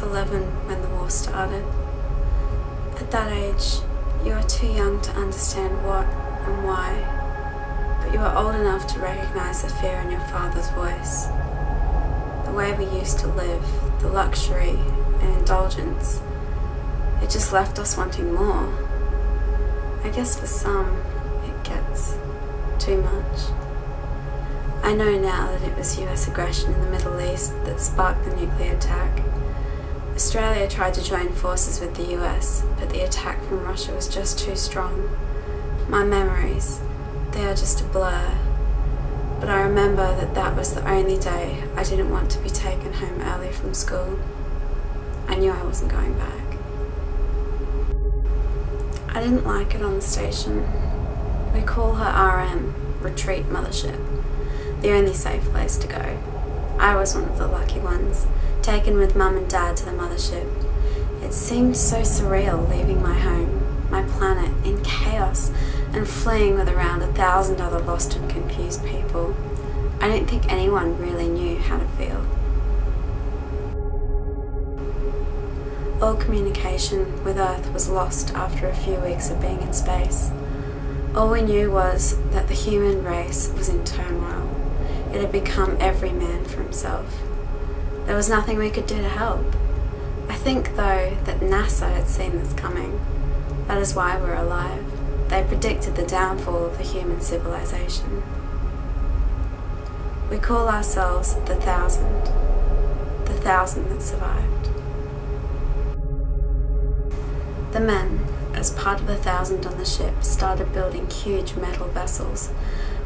was 11 when the war started. At that age, you are too young to understand what and why, but you are old enough to recognize the fear in your father's voice. The way we used to live, the luxury and indulgence, it just left us wanting more. I guess for some, it gets too much. I know now that it was US aggression in the Middle East that sparked the nuclear attack. Australia tried to join forces with the US, but the attack from Russia was just too strong. My memories, they are just a blur. But I remember that that was the only day I didn't want to be taken home early from school. I knew I wasn't going back. I didn't like it on the station. We call her RM, Retreat Mothership, the only safe place to go. I was one of the lucky ones, taken with Mum and Dad to the mothership. It seemed so surreal leaving my home, my planet, in chaos, and fleeing with around 1,000 other lost and confused people. I don't think anyone really knew how to feel. All communication with Earth was lost after a few weeks of being in space. All we knew was that the human race was in turmoil. It had become every man for himself. There was nothing we could do to help. I think, though, that NASA had seen this coming. That is why we're alive. They predicted the downfall of the human civilization. We call ourselves the 1,000 that survived. The men, as part of the 1,000 on the ship, started building huge metal vessels.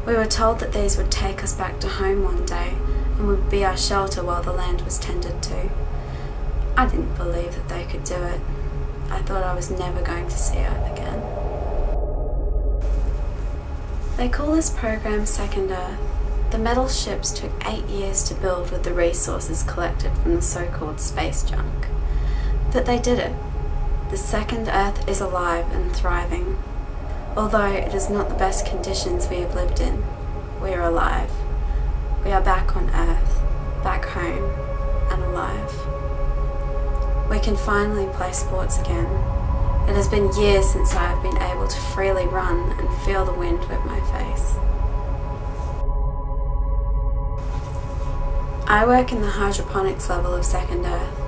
We were told that these would take us back to home one day and would be our shelter while the land was tended to. I didn't believe that they could do it. I thought I was never going to see Earth again. They call this program Second Earth. The metal ships took 8 years to build with the resources collected from the so-called space junk. But they did it. The Second Earth is alive and thriving. Although it is not the best conditions we have lived in, we are alive. We are back on Earth, back home, and alive. We can finally play sports again. It has been years since I have been able to freely run and feel the wind whip my face. I work in the hydroponics level of Second Earth.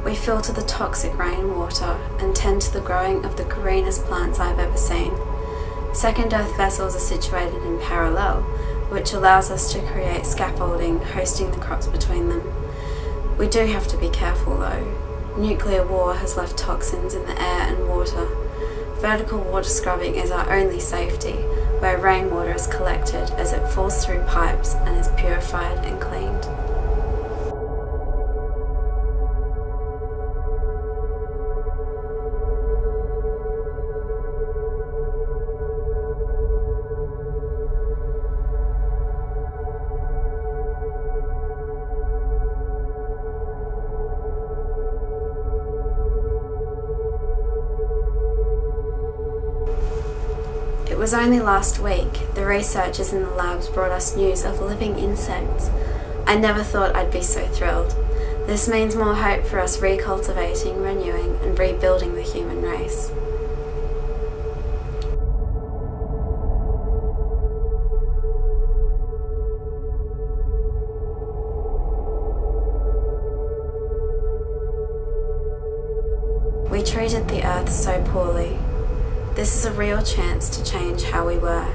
We filter the toxic rainwater and tend to the growing of the greenest plants I've ever seen. Second Earth vessels are situated in parallel, which allows us to create scaffolding hosting the crops between them. We do have to be careful though. Nuclear war has left toxins in the air and water. Vertical water scrubbing is our only safety, where rainwater is collected as it falls through pipes and is purified and cleaned. It was only last week the researchers in the labs brought us news of living insects. I never thought I'd be so thrilled. This means more hope for us recultivating, renewing, and rebuilding the human race. We treated the earth so poorly. This is a real chance to change how we were.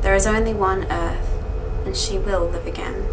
There is only one Earth, and she will live again.